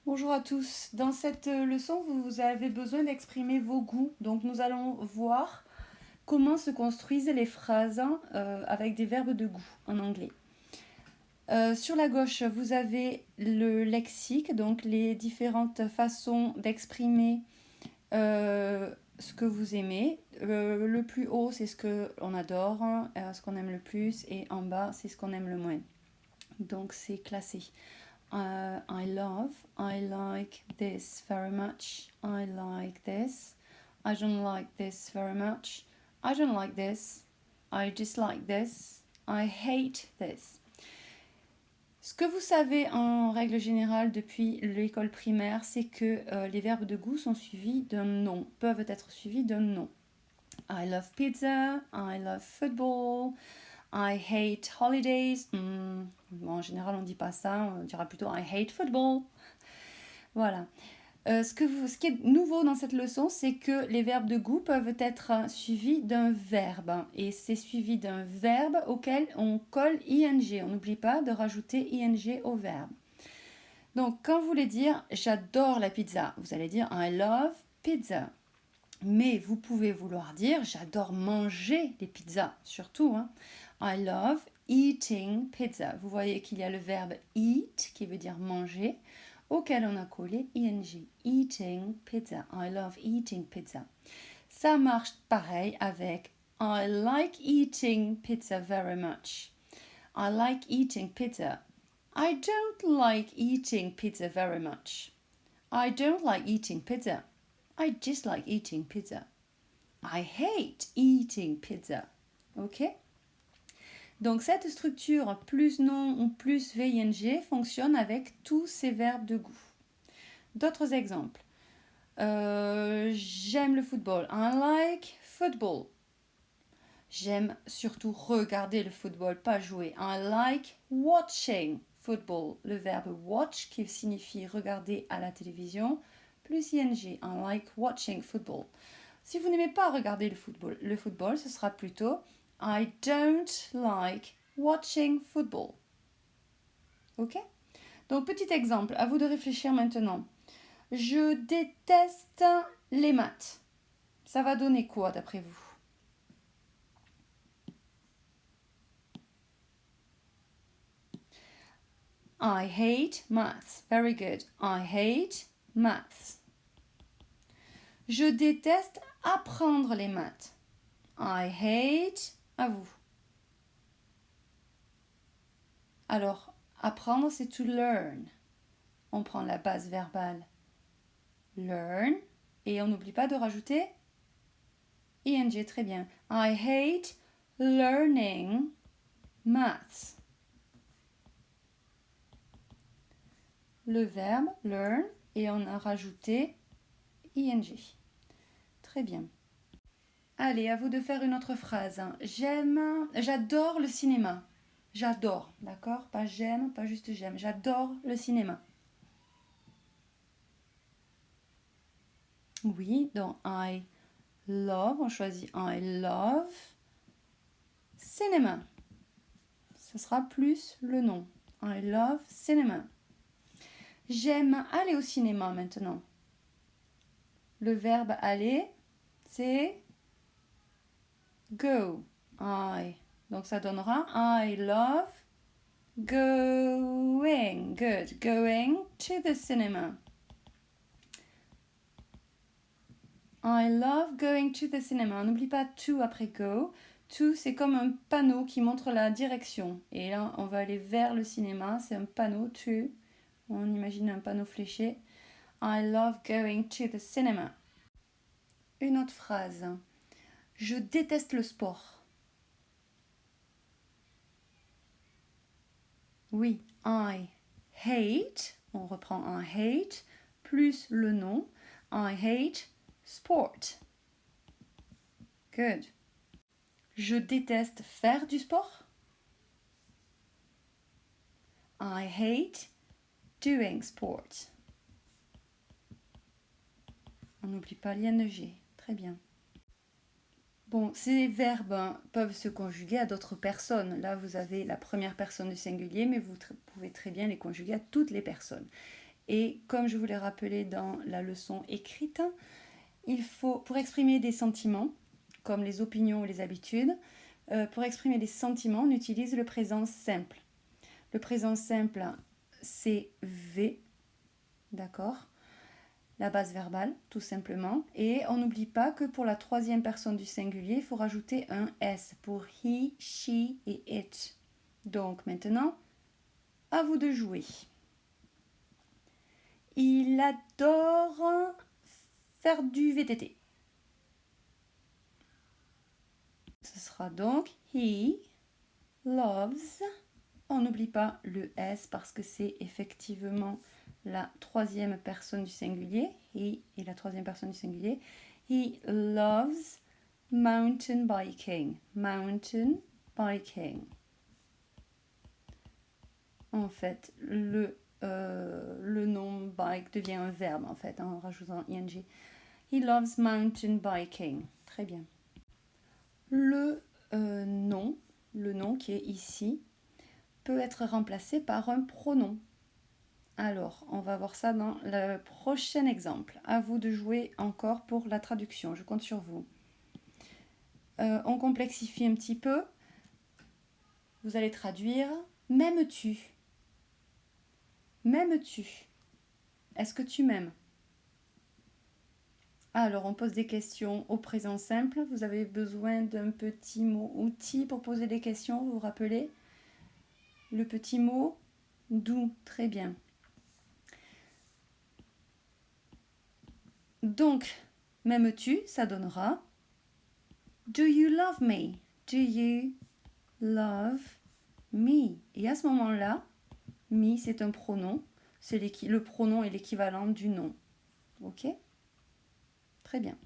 Bonjour à tous. Dans cette leçon, vous avez besoin d'exprimer vos goûts. Donc nous allons voir comment se construisent les phrases avec des verbes de goût en anglais. Sur la gauche, vous avez le lexique, donc les différentes façons d'exprimer ce que vous aimez. Le plus haut, c'est ce qu'on adore, ce qu'on aime le plus, et en bas, c'est ce qu'on aime le moins. Donc c'est classé. I love, I like this very much, I like this, I don't like this very much, I don't like this, I dislike this, I hate this. Ce que vous savez en règle générale depuis l'école primaire, c'est que les verbes de goût sont suivis d'un nom, peuvent être suivis d'un nom. I love pizza, I love football, I hate holidays. Bon, en général, on ne dit pas ça, on dira plutôt I hate football. Voilà. Ce qui est nouveau dans cette leçon, c'est que les verbes de goût peuvent être suivis d'un verbe. Et c'est suivi d'un verbe auquel on colle ing. On n'oublie pas de rajouter ing au verbe. Donc, quand vous voulez dire j'adore la pizza, vous allez dire I love pizza. Mais vous pouvez vouloir dire j'adore manger les pizzas, surtout. I love eating pizza. Vous voyez qu'il y a le verbe eat qui veut dire manger, auquel on a collé ing. Eating pizza. I love eating pizza. Ça marche pareil avec I like eating pizza very much. I like eating pizza. I don't like eating pizza very much. I don't like eating pizza. I dislike eating pizza. I hate eating pizza. Ok? Donc cette structure plus nom ou plus VING fonctionne avec tous ces verbes de goût. D'autres exemples. J'aime le football. I like football. J'aime surtout regarder le football, pas jouer. I like watching football. Le verbe watch qui signifie regarder à la télévision plus ing. I like watching football. Si vous n'aimez pas regarder le football, ce sera plutôt I don't like watching football. Ok? Donc, petit exemple, à vous de réfléchir maintenant. Je déteste les maths. Ça va donner quoi d'après vous? I hate maths. Very good. I hate maths. Je déteste apprendre les maths. I hate, à vous. Alors, apprendre, c'est to learn. On prend la base verbale learn et on n'oublie pas de rajouter ing. Très bien. I hate learning maths. Le verbe learn et on a rajouté ing. Très bien. Allez, à vous de faire une autre phrase. J'adore le cinéma. J'adore, d'accord? Pas j'aime, pas juste j'aime. J'adore le cinéma. Oui, dans I love, on choisit I love cinema. Ce sera plus le nom. I love cinema. J'aime aller au cinéma maintenant. Le verbe aller, c'est go. Donc ça donnera I love going. Good. Going to the cinema. I love going to the cinema. On n'oublie pas to après go. To, c'est comme un panneau qui montre la direction. Et là, on va aller vers le cinéma. C'est un panneau to. On imagine un panneau fléché. I love going to the cinema. Une autre phrase. Je déteste le sport. Oui, I hate. On reprend I hate plus le nom. I hate sport. Good. Je déteste faire du sport. I hate doing sport. On n'oublie pas l'ing. Très bien. Bon, ces verbes peuvent se conjuguer à d'autres personnes. Là, vous avez la première personne du singulier, mais vous pouvez très bien les conjuguer à toutes les personnes. Et comme je vous l'ai rappelé dans la leçon écrite, il faut, pour exprimer des sentiments, comme les opinions ou les habitudes, pour exprimer des sentiments, on utilise le présent simple. Le présent simple, c'est V, d'accord? La base verbale, tout simplement. Et on n'oublie pas que pour la troisième personne du singulier, il faut rajouter un S pour he, she et it. Donc maintenant, à vous de jouer. Il adore faire du VTT. Ce sera donc he loves. On n'oublie pas le S parce que c'est effectivement la troisième personne du singulier. He est la troisième personne du singulier. He loves mountain biking. Mountain biking. En fait, le nom bike devient un verbe en fait en rajoutant ing. He loves mountain biking. Très bien. Le nom qui est ici, peut être remplacé par un pronom. Alors, on va voir ça dans le prochain exemple. À vous de jouer encore pour la traduction. Je compte sur vous. On complexifie un petit peu. Vous allez traduire « M'aimes-tu » ? M'aimes-tu ? Est-ce que tu m'aimes ? Alors, on pose des questions au présent simple. Vous avez besoin d'un petit mot outil pour poser des questions, vous vous rappelez ? Le petit mot « do », très bien. Donc, m'aimes-tu, ça donnera Do you love me? Do you love me? Et à ce moment-là, me, c'est un pronom. Le pronom est l'équivalent du nom. Ok? Très bien.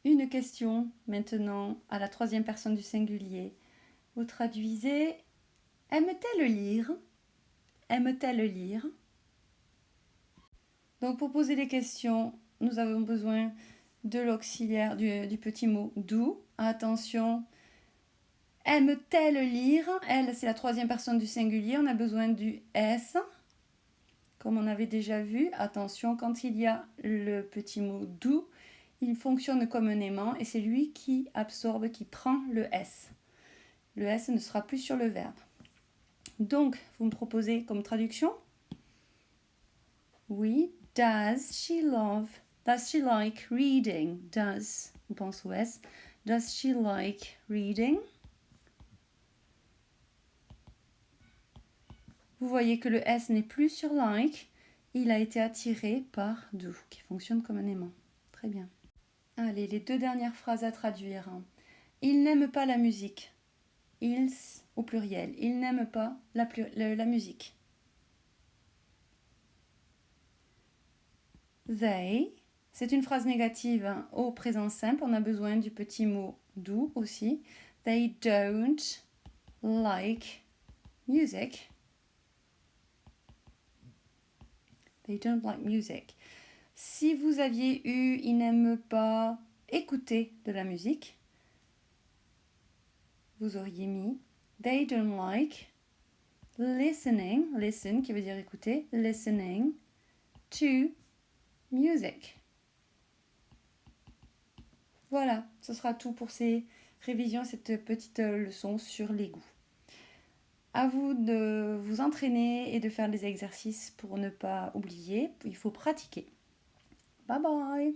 Une question maintenant à la troisième personne du singulier. Vous traduisez aime-t-elle lire? Aime-t-elle lire? Donc pour poser des questions, nous avons besoin de l'auxiliaire du petit mot do. Attention, aime-t-elle lire? Elle, c'est la troisième personne du singulier. On a besoin du S. Comme on avait déjà vu, attention, quand il y a le petit mot do, il fonctionne comme un aimant et c'est lui qui absorbe, qui prend le S. Le S ne sera plus sur le verbe. Donc, vous me proposez comme traduction? Oui. Does she like reading? Does, on pense au S. Does she like reading? Vous voyez que le S n'est plus sur like. Il a été attiré par do, qui fonctionne comme un aimant. Très bien. Allez, les deux dernières phrases à traduire. Il n'aime pas la musique. Ils, au pluriel. Ils n'aiment pas la musique. They, c'est une phrase négative au présent simple. On a besoin du petit mot do aussi. They don't like music. They don't like music. Si vous aviez eu, ils n'aiment pas écouter de la musique, vous auriez mis they don't like listening, listen qui veut dire écouter, listening to music. Voilà, ce sera tout pour ces révisions, cette petite leçon sur les goûts. À vous de vous entraîner et de faire les exercices pour ne pas oublier. Il faut pratiquer. Bye bye!